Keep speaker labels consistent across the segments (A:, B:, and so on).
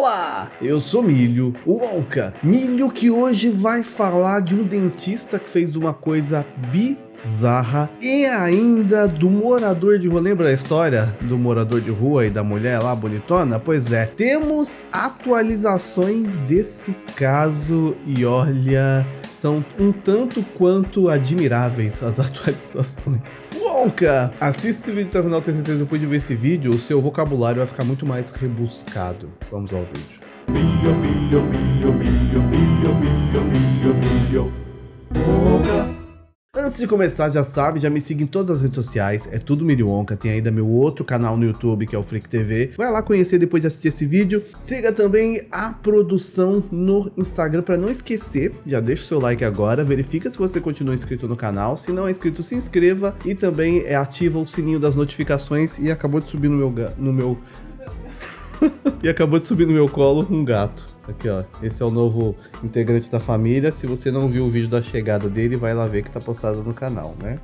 A: Olá, eu sou Milho, o Wonka. Milho que hoje vai falar de um dentista que fez uma coisa bizarra e ainda do morador de rua. Lembra a história do morador de rua e da mulher lá bonitona? Pois é, temos atualizações desse caso e olha, são um tanto quanto admiráveis as atualizações. Wonka! Assista esse vídeo até o final, tenho certeza que depois de ver esse vídeo, o seu vocabulário vai ficar muito mais rebuscado. Vamos ao vídeo. Milho, milho, milho, milho, milho, milho, milho, milho. Wonka! Antes de começar, já sabe, já me siga em todas as redes sociais, é tudo Milho Wonka, tem ainda meu outro canal no YouTube, que é o Freak TV. Vai lá conhecer depois de assistir esse vídeo. Siga também a produção no Instagram, para não esquecer, já deixa o seu like agora, verifica se você continua inscrito no canal, se não é inscrito, se inscreva e também ativa o sininho das notificações. E acabou de subir e acabou de subir no meu colo um gato. Aqui ó, esse é o novo integrante da família. Se você não viu o vídeo da chegada dele, vai lá ver que tá postado no canal, né?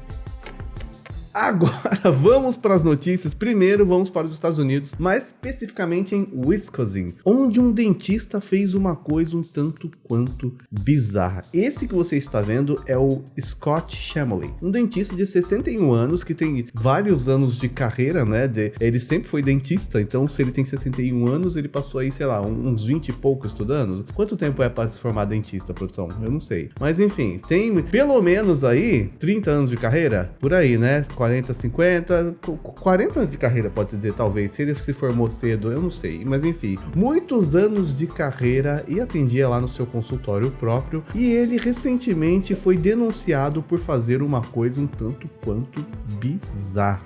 A: Agora vamos para as notícias. Primeiro vamos para os Estados Unidos, mais especificamente em Wisconsin, onde um dentista fez uma coisa um tanto quanto bizarra. Esse que você está vendo é o Scott Chamley, um dentista de 61 anos que tem vários anos de carreira, né? Ele sempre foi dentista, então se ele tem 61 anos, ele passou aí, sei lá, uns 20 e pouco estudando. Quanto tempo é para se formar dentista, produção? Eu não sei. Mas enfim, tem pelo menos aí 30 anos de carreira, por aí, né? 40, 50, 40 anos de carreira, pode-se dizer, talvez. Se ele se formou cedo, eu não sei. Mas enfim, muitos anos de carreira e atendia lá no seu consultório próprio. E ele recentemente foi denunciado por fazer uma coisa um tanto quanto bizarra.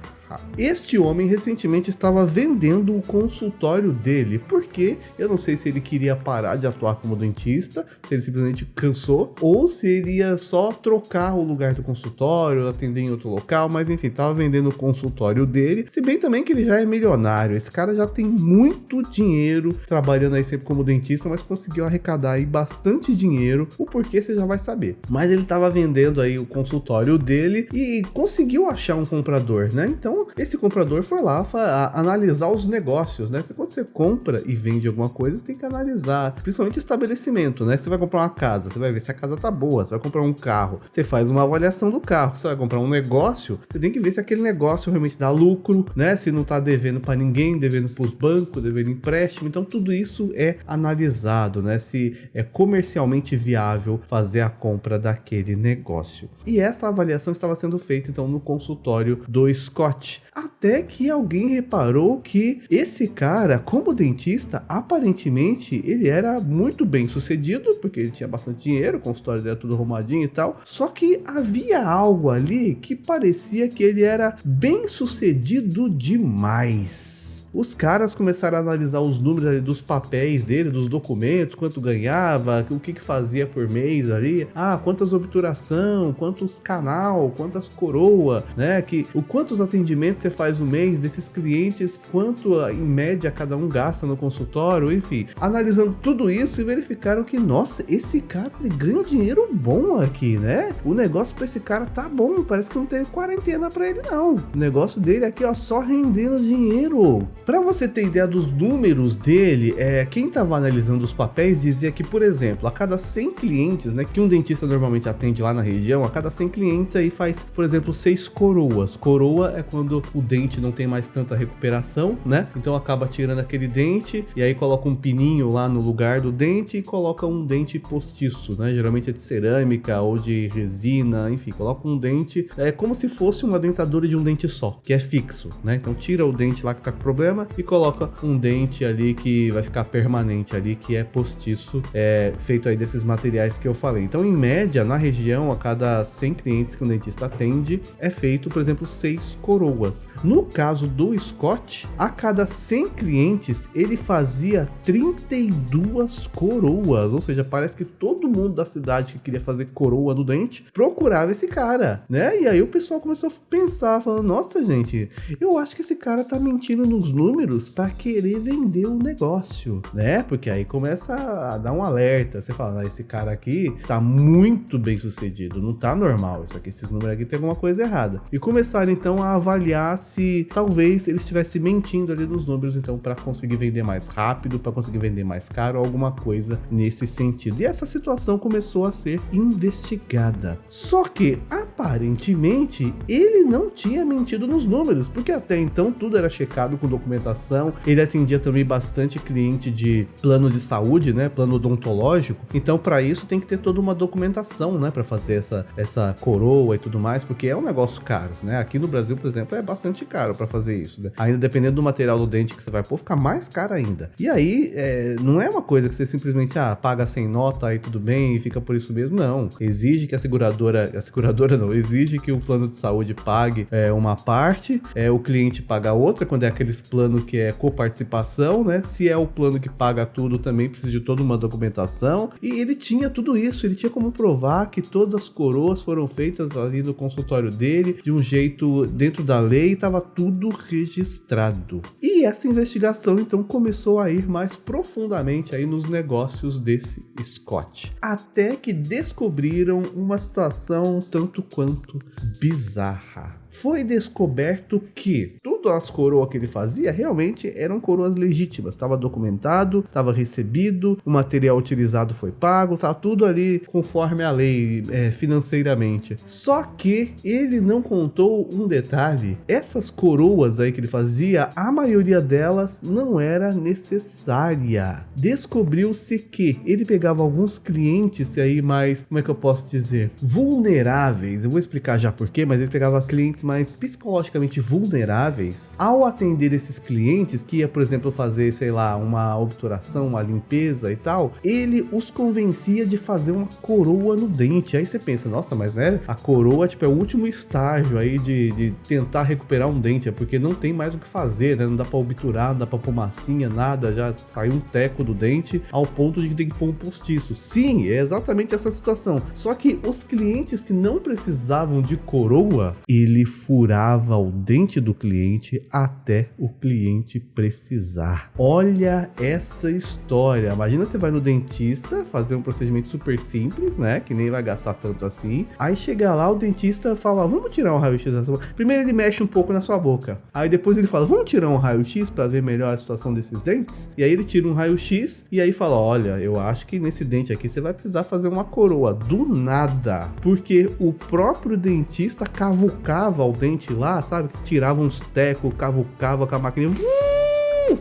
A: Este homem recentemente estava vendendo o consultório dele, porque eu não sei se ele queria parar de atuar como dentista, se ele simplesmente cansou, ou se ele ia só trocar o lugar do consultório, atender em outro local, mas enfim, estava vendendo o consultório dele, se bem também que ele já é milionário, esse cara já tem muito dinheiro trabalhando aí sempre como dentista, mas conseguiu arrecadar aí bastante dinheiro, o porquê você já vai saber. Mas ele estava vendendo aí o consultório dele e conseguiu achar um comprador, né? Então esse comprador foi lá analisar os negócios, né? Porque quando você compra e vende alguma coisa, você tem que analisar, principalmente estabelecimento, né? Você vai comprar uma casa, você vai ver se a casa tá boa. Você vai comprar um carro, você faz uma avaliação do carro. Você vai comprar um negócio, você tem que ver se aquele negócio realmente dá lucro, né? Se não tá devendo para ninguém, devendo pros bancos, devendo empréstimo. Então tudo isso é analisado, né? Se é comercialmente viável fazer a compra daquele negócio. E essa avaliação estava sendo feita então no consultório do Scott. Até que alguém reparou que esse cara, como dentista, aparentemente ele era muito bem sucedido, porque ele tinha bastante dinheiro, o consultório dele era tudo arrumadinho e tal. Só que havia algo ali que parecia que ele era bem sucedido demais. Os caras começaram a analisar os números ali dos papéis dele, dos documentos, quanto ganhava, o que fazia por mês ali, quantas obturação, quantos canal, quantas coroa, né, quantos atendimentos você faz no mês desses clientes, quanto em média cada um gasta no consultório, enfim. Analisando tudo isso e verificaram que, nossa, esse cara ele ganha um dinheiro bom aqui, né? O negócio pra esse cara tá bom, parece que não teve quarentena pra ele não. O negócio dele aqui, ó, só rendendo dinheiro. Para você ter ideia dos números dele, quem estava analisando os papéis dizia que, por exemplo, a cada 100 clientes, né, que um dentista normalmente atende lá na região, a cada 100 clientes aí faz, por exemplo, 6 coroas. Coroa é quando o dente não tem mais tanta recuperação, né? Então acaba tirando aquele dente e aí coloca um pininho lá no lugar do dente e coloca um dente postiço, né? Geralmente é de cerâmica ou de resina, enfim, coloca um dente, como se fosse uma dentadura de um dente só, que é fixo, né? Então tira o dente lá que tá com problema e coloca um dente ali que vai ficar permanente ali, que é postiço, feito aí desses materiais que eu falei. Então, em média, na região, a cada 100 clientes que um dentista atende, é feito, por exemplo, 6 coroas. No caso do Scott, a cada 100 clientes, ele fazia 32 coroas, ou seja, parece que todo mundo da cidade que queria fazer coroa no dente, procurava esse cara, né? E aí o pessoal começou a pensar, falando, nossa, gente, eu acho que esse cara tá mentindo nos números, números para querer vender o negócio, né? Porque aí começa a dar um alerta. Você fala, esse cara aqui tá muito bem sucedido, não tá normal isso aqui, esses números aqui tem alguma coisa errada. E começaram então a avaliar se talvez ele estivesse mentindo ali nos números, então para conseguir vender mais rápido, para conseguir vender mais caro, alguma coisa nesse sentido. E essa situação começou a ser investigada. Só que aparentemente ele não tinha mentido nos números, porque até então tudo era checado com documentação. Ele atendia também bastante cliente de plano de saúde, né, plano odontológico. Então para isso tem que ter toda uma documentação, né, para fazer essa coroa e tudo mais, porque é um negócio caro, né? Aqui no Brasil, por exemplo, é bastante caro para fazer isso, né? Ainda dependendo do material do dente que você vai pôr, fica mais caro ainda. E aí não é uma coisa que você simplesmente paga sem nota aí tudo bem e fica por isso mesmo. Não, exige que a seguradora não, exige que o plano de saúde pague uma parte, o cliente paga outra, quando é aqueles planos que é coparticipação, né? Se é o plano que paga tudo, também precisa de toda uma documentação. E ele tinha tudo isso, ele tinha como provar que todas as coroas foram feitas ali no consultório dele, de um jeito dentro da lei, estava tudo registrado. E essa investigação então começou a ir mais profundamente aí nos negócios desse Scott. Até que descobriram uma situação tanto quanto bizarra. Foi descoberto que todas as coroas que ele fazia realmente eram coroas legítimas. Estava documentado, estava recebido, o material utilizado foi pago, tá tudo ali conforme a lei financeiramente. Só que ele não contou um detalhe. Essas coroas aí que ele fazia, a maioria delas não era necessária. Descobriu-se que ele pegava alguns clientes aí mais, como é que eu posso dizer, vulneráveis. Eu vou explicar já por quê, mas ele pegava clientes mais psicologicamente vulneráveis. Ao atender esses clientes, que ia, por exemplo, fazer, sei lá, uma obturação, uma limpeza e tal, ele os convencia de fazer uma coroa no dente. Aí você pensa, nossa, mas né, a coroa tipo, é o último estágio aí de tentar recuperar um dente, é porque não tem mais o que fazer, né? Não dá pra obturar, não dá pra pôr massinha, nada, já saiu um teco do dente ao ponto de que tem que pôr um postiço. Sim, é exatamente essa situação. Só que os clientes que não precisavam de coroa, ele furava o dente do cliente até o cliente precisar. Olha essa história. Imagina, você vai no dentista fazer um procedimento super simples, né? Que nem vai gastar tanto assim. Aí chega lá, o dentista fala, vamos tirar um raio-x da sua boca. Primeiro ele mexe um pouco na sua boca. Aí depois ele fala, vamos tirar um raio-x para ver melhor a situação desses dentes? E aí ele tira um raio-x e aí fala, olha, eu acho que nesse dente aqui você vai precisar fazer uma coroa. Do nada. Porque o próprio dentista cavucava o dente lá, sabe? Tirava uns tecos, cavucava com a maquininha.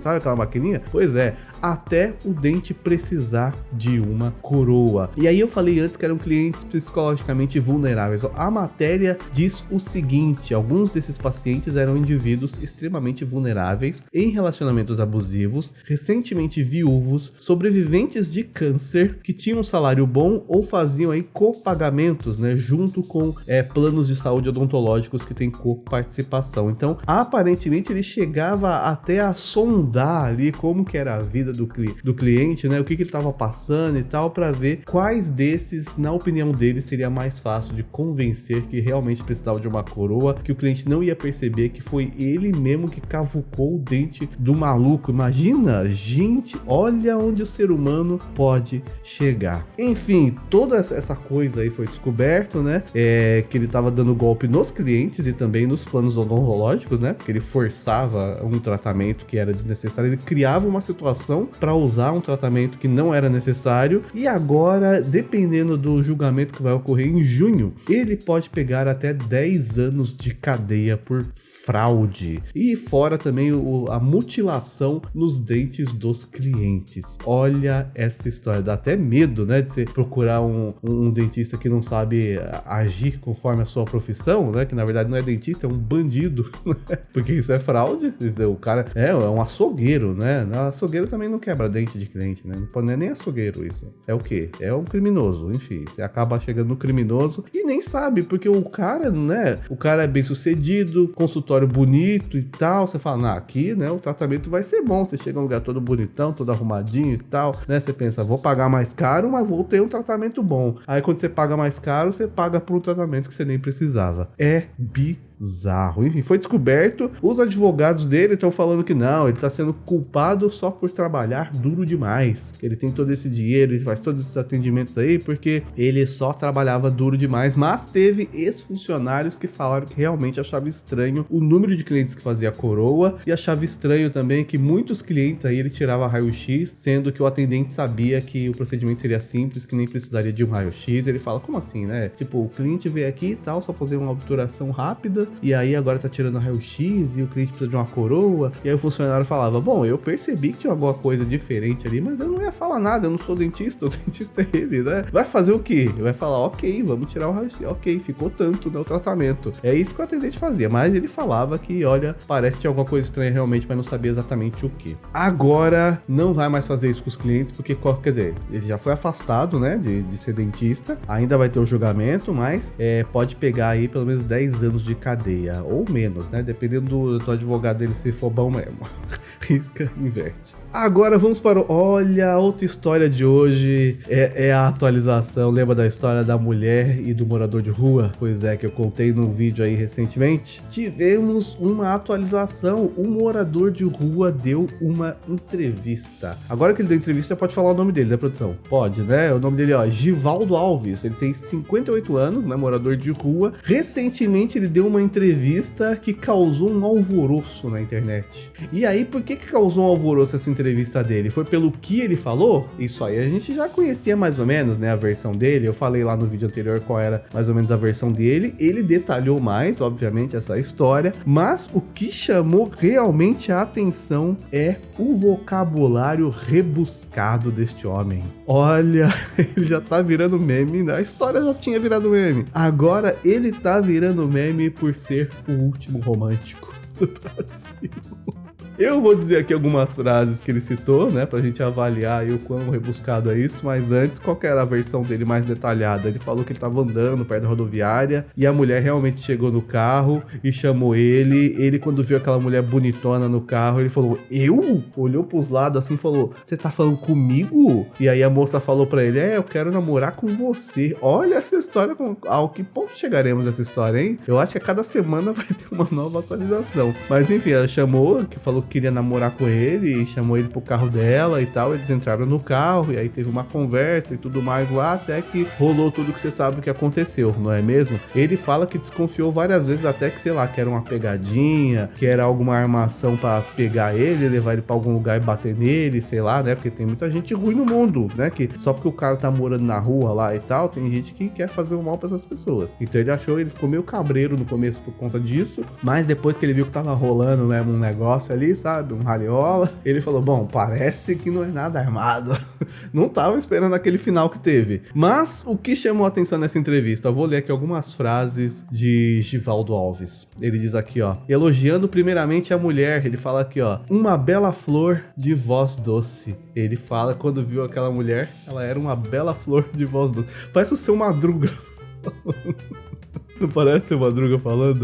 A: Sabe aquela maquininha? Pois é, até o dente precisar de uma coroa. E aí eu falei antes que eram clientes psicologicamente vulneráveis. A matéria diz o seguinte: alguns desses pacientes eram indivíduos extremamente vulneráveis em relacionamentos abusivos, recentemente viúvos, sobreviventes de câncer, que tinham um salário bom ou faziam aí copagamentos, né, junto com planos de saúde odontológicos que tem coparticipação. Então, aparentemente ele chegava até a sondar ali como que era a vida do cliente, né? O que ele estava passando e tal, para ver quais desses, na opinião dele, seria mais fácil de convencer que realmente precisava de uma coroa, que o cliente não ia perceber que foi ele mesmo que cavucou o dente do maluco. Imagina, gente, olha onde o ser humano pode chegar. Enfim, toda essa coisa aí foi descoberto, né? Que ele estava dando golpe nos clientes e também nos planos odontológicos, né? Porque ele forçava um tratamento que era desnecessário, ele criava uma situação para usar um tratamento que não era necessário, e agora, dependendo do julgamento que vai ocorrer em junho, ele pode pegar até 10 anos de cadeia por fraude, e fora também a mutilação nos dentes dos clientes. Olha essa história, dá até medo, né, de você procurar um dentista que não sabe agir conforme a sua profissão, né, que na verdade não é dentista, é um bandido, né? Porque isso é fraude. O cara é um açougueiro, né? Açougueiro também não quebra dente de cliente, né? Não é nem açougueiro isso. É o quê? É um criminoso, enfim. Você acaba chegando no criminoso e nem sabe, porque o cara, né? O cara é bem sucedido, consultório bonito e tal. Você fala, aqui, né? O tratamento vai ser bom. Você chega num lugar todo bonitão, todo arrumadinho e tal, né? Você pensa, vou pagar mais caro, mas vou ter um tratamento bom. Aí quando você paga mais caro, você paga por um tratamento que você nem precisava. É bizarro. bizarro. Enfim, foi descoberto, os advogados dele estão falando que não, ele tá sendo culpado só por trabalhar duro demais. Ele tem todo esse dinheiro, ele faz todos esses atendimentos aí porque ele só trabalhava duro demais, mas teve ex-funcionários que falaram que realmente achava estranho o número de clientes que fazia a coroa e achava estranho também que muitos clientes aí ele tirava raio-x, sendo que o atendente sabia que o procedimento seria simples, que nem precisaria de um raio-x. Ele fala, como assim, né? Tipo, o cliente veio aqui e tal, só fazer uma obturação rápida, e aí agora tá tirando raio-x e o cliente precisa de uma coroa. E aí o funcionário falava, bom, eu percebi que tinha alguma coisa diferente ali, mas eu não ia falar nada, eu não sou dentista, o dentista é ele, né? Vai fazer o quê? Vai falar, ok, vamos tirar o raio-x, ok, ficou tanto, né, o tratamento. É isso que o atendente fazia, mas ele falava que, olha, parece que tinha alguma coisa estranha realmente, mas não sabia exatamente o que. Agora, não vai mais fazer isso com os clientes, porque, quer dizer, ele já foi afastado, né, de ser dentista, ainda vai ter o julgamento, mas pode pegar aí pelo menos 10 anos de cadeia, ou menos, né, dependendo do advogado dele se for bom mesmo. Risca, inverte. Agora vamos para olha, outra história de hoje é a atualização. Lembra da história da mulher e do morador de rua? Pois é, que eu contei num vídeo aí recentemente. Tivemos uma atualização. Um morador de rua deu uma entrevista. Agora que ele deu entrevista, pode falar o nome dele, né, produção? Pode, né? O nome dele, ó, Givaldo Alves. Ele tem 58 anos, né, morador de rua. Recentemente ele deu uma entrevista que causou um alvoroço na internet. E aí, por que causou um alvoroço essa entrevista dele? Foi pelo que ele falou? Isso aí a gente já conhecia mais ou menos, né, a versão dele. Eu falei lá no vídeo anterior qual era mais ou menos a versão dele. Ele detalhou mais, obviamente, essa história, mas o que chamou realmente a atenção é o vocabulário rebuscado deste homem. Olha, ele já tá virando meme, né? A história já tinha virado meme. Agora ele tá virando meme por ser o último romântico do Brasil. Eu vou dizer aqui algumas frases que ele citou, né, pra gente avaliar aí o quão rebuscado é isso, mas antes, qual que era a versão dele mais detalhada? Ele falou que ele tava andando perto da rodoviária e a mulher realmente chegou no carro e chamou ele. Ele, quando viu aquela mulher bonitona no carro, ele falou, eu? Olhou pros lados assim e falou, você tá falando comigo? E aí a moça falou pra ele, eu quero namorar com você. Olha essa história, ao que ponto chegaremos nessa história, hein? Eu acho que a cada semana vai ter uma nova atualização. Mas enfim, ela chamou, que falou que queria namorar com ele e chamou ele pro carro dela e tal. Eles entraram no carro e aí teve uma conversa e tudo mais lá, até que rolou tudo que você sabe que aconteceu, não é mesmo? Ele fala que desconfiou várias vezes, até que, sei lá, que era uma pegadinha, que era alguma armação pra pegar ele, levar ele pra algum lugar e bater nele, sei lá, né? Porque tem muita gente ruim no mundo, né? Que só porque o cara tá morando na rua lá e tal, tem gente que quer fazer o mal pra essas pessoas. Então ele ficou meio cabreiro no começo por conta disso, mas depois que ele viu que tava rolando, né, um negócio ali, sabe, um raliola, ele falou, bom, parece que não é nada armado. Não tava esperando aquele final que teve. Mas o que chamou a atenção nessa entrevista? Eu vou ler aqui algumas frases de Givaldo Alves. Ele diz aqui, ó, elogiando primeiramente a mulher, ele fala aqui, ó, uma bela flor de voz doce. Ele fala, quando viu aquela mulher, ela era uma bela flor de voz doce. Parece o Seu Madruga. Não parece Seu Madruga falando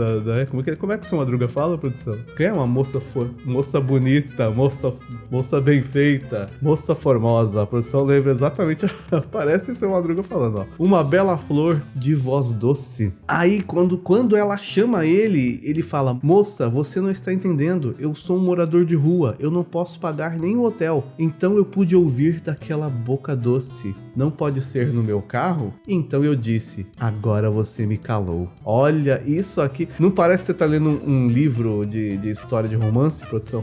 A: como é que o Seu Madruga fala, produção? Quem é uma moça bonita, moça bem feita, moça formosa? A produção lembra exatamente, parece Seu Madruga falando, ó. Uma bela flor de voz doce. Aí, quando ela chama ele fala, moça, você não está entendendo, eu sou um morador de rua, eu não posso pagar nem o hotel, então eu pude ouvir daquela boca doce. Não pode ser no meu carro? Então eu disse, agora você me calou. Olha, isso aqui... Não parece que você tá lendo um livro de história de romance, produção?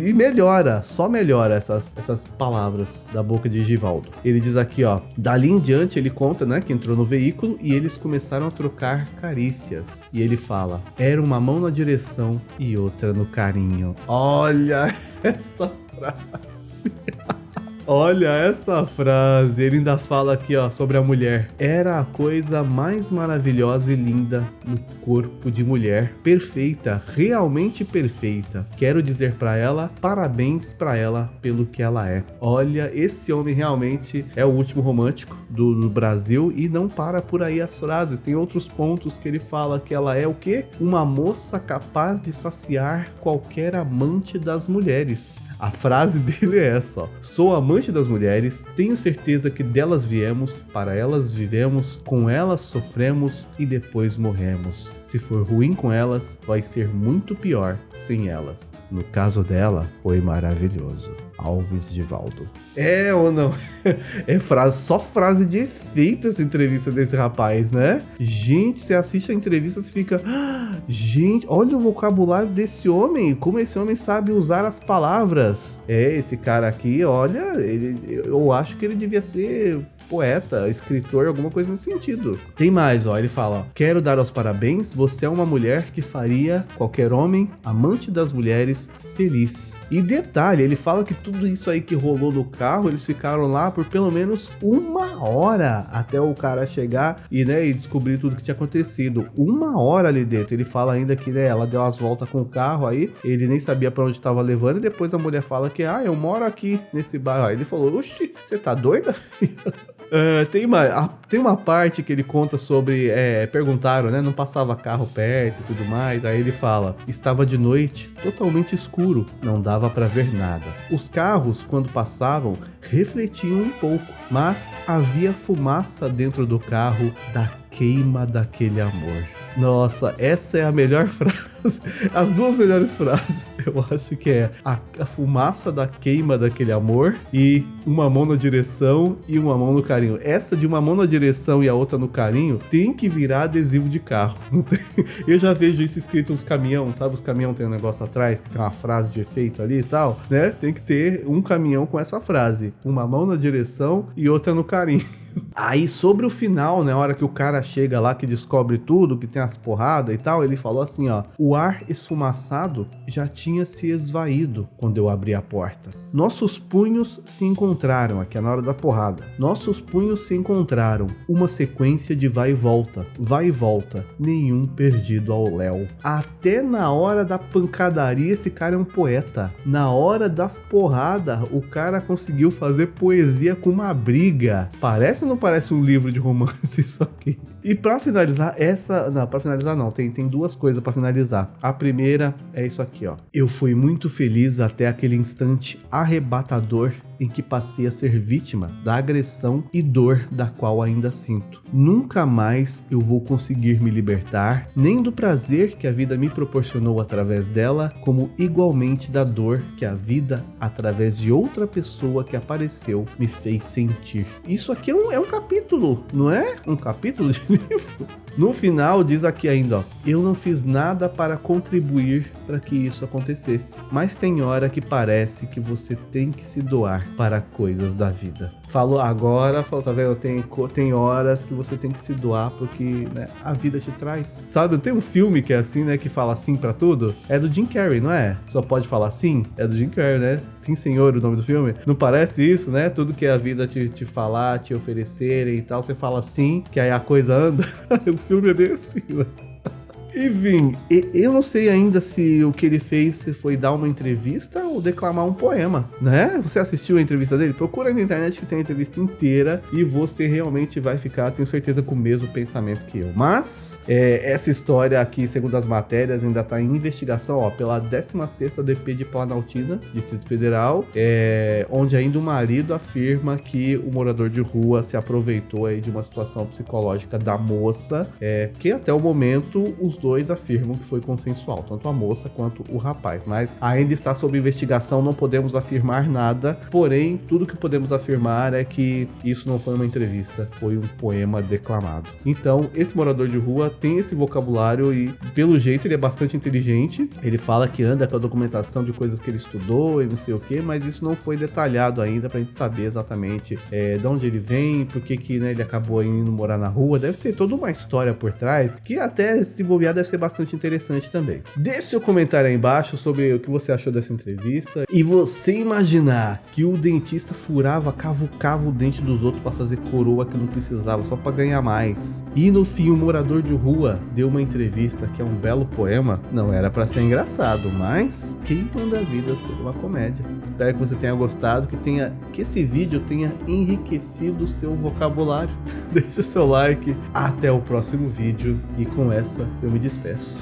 A: E melhora, só melhora essas palavras da boca de Givaldo. Ele diz aqui, ó, dali em diante ele conta, né, que entrou no veículo e eles começaram a trocar carícias. E ele fala, era uma mão na direção e outra no carinho. Olha essa frase. Olha essa frase, ele ainda fala aqui, ó, sobre a mulher. Era a coisa mais maravilhosa e linda no corpo de mulher. Perfeita, realmente perfeita. Quero dizer pra ela, parabéns pra ela pelo que ela é. Olha, esse homem realmente é o último romântico do Brasil e não para por aí as frases. Tem outros pontos que ele fala que ela é o quê? Uma moça capaz de saciar qualquer amante das mulheres. A frase dele é essa, ó. Sou amante das mulheres, tenho certeza que delas viemos, para elas vivemos, com elas sofremos e depois morremos. Se for ruim com elas, vai ser muito pior sem elas. No caso dela, foi maravilhoso. Alves Divaldo. É ou não? É só frase de efeito essa entrevista desse rapaz, né? Gente, você assiste a entrevista e fica... gente, olha o vocabulário desse homem. Como esse homem sabe usar as palavras. Esse cara aqui, olha, eu acho que ele devia ser... poeta, escritor, alguma coisa nesse sentido. Tem mais, ó, ele fala, quero dar os parabéns, você é uma mulher que faria qualquer homem, amante das mulheres, feliz. E detalhe, ele fala que tudo isso aí que rolou no carro, eles ficaram lá por pelo menos 1 hora até o cara chegar e, né, e descobrir tudo que tinha acontecido. 1 hora ali dentro. Ele fala ainda que, né, ela deu umas voltas com o carro aí, ele nem sabia pra onde estava levando e depois a mulher fala que, eu moro aqui nesse bairro. Aí ele falou, oxi, você tá doida? Tem uma parte que ele conta sobre, perguntaram, né, não passava carro perto e tudo mais, aí ele fala, estava de noite, totalmente escuro, não dava pra ver nada. Os carros, quando passavam, refletiam um pouco, mas havia fumaça dentro do carro da queima daquele amor. Nossa, essa é a melhor frase. As 2 melhores frases, eu acho que é a fumaça da queima daquele amor e uma mão na direção e uma mão no carinho. Essa de uma mão na direção e a outra no carinho tem que virar adesivo de carro. Não tem... Eu já vejo isso escrito nos caminhões, sabe? Os caminhões tem um negócio atrás que tem uma frase de efeito ali e tal, né? Tem que ter um caminhão com essa frase. Uma mão na direção e outra no carinho. Aí sobre o final, né, a hora que o cara chega lá, que descobre tudo, que tem as porradas e tal, ele falou assim, ó, o ar esfumaçado já tinha se esvaído quando eu abri a porta. Nossos punhos se encontraram, aqui é na hora da porrada, nossos punhos se encontraram, uma sequência de vai e volta, nenhum perdido ao léu. Até na hora da pancadaria esse cara é um poeta, na hora das porradas o cara conseguiu fazer poesia com uma briga. Parece ou não parece um livro de romance isso aqui? E pra finalizar, tem 2 coisas pra finalizar. A primeira é isso aqui, ó. Eu fui muito feliz até aquele instante arrebatador em que passei a ser vítima da agressão e dor da qual ainda sinto. Nunca mais eu vou conseguir me libertar, nem do prazer que a vida me proporcionou através dela, como igualmente da dor que a vida, através de outra pessoa que apareceu, me fez sentir. Isso aqui é um capítulo, não é? Um capítulo de livro. No final diz aqui ainda, ó, eu não fiz nada para contribuir para que isso acontecesse, mas tem hora que parece que você tem que se doar para coisas da vida. Falou, tá vendo? Tem horas que você tem que se doar porque, né, a vida te traz. Sabe, tem um filme que é assim, né, que fala sim pra tudo. É do Jim Carrey, não é? Só pode falar sim? É do Jim Carrey, né? Sim, senhor, o nome do filme. Não parece isso, né? Tudo que a vida te falar, te oferecerem e tal, você fala sim, que aí a coisa anda. O filme é bem assim, né? Enfim, eu não sei ainda se o que ele fez foi dar uma entrevista ou declamar um poema, né? Você assistiu a entrevista dele? Procura na internet que tem a entrevista inteira e você realmente vai ficar, tenho certeza, com o mesmo pensamento que eu. Mas, essa história aqui, segundo as matérias, ainda tá em investigação, ó, pela 16ª DP de Planaltina, Distrito Federal, onde ainda o marido afirma que o morador de rua se aproveitou aí de uma situação psicológica da moça, que até o momento os dois afirmam que foi consensual, tanto a moça quanto o rapaz, mas ainda está sob investigação, não podemos afirmar nada, porém, tudo que podemos afirmar é que isso não foi uma entrevista, foi um poema declamado. Então, esse morador de rua tem esse vocabulário e, pelo jeito, ele é bastante inteligente, ele fala que anda com a documentação de coisas que ele estudou e não sei o que, mas isso não foi detalhado ainda pra gente saber exatamente de onde ele vem, por que, né, ele acabou indo morar na rua, deve ter toda uma história por trás, que até se bobear deve ser bastante interessante também. Deixe seu comentário aí embaixo sobre o que você achou dessa entrevista. E você imaginar que o dentista cavucava o dente dos outros para fazer coroa que não precisava, só para ganhar mais. E no fim o morador de rua deu uma entrevista que é um belo poema. Não era para ser engraçado, mas quem manda a vida ser uma comédia. Espero que você tenha gostado, que esse vídeo tenha enriquecido o seu vocabulário. Deixe o seu like. Até o próximo vídeo e com essa eu me despeço.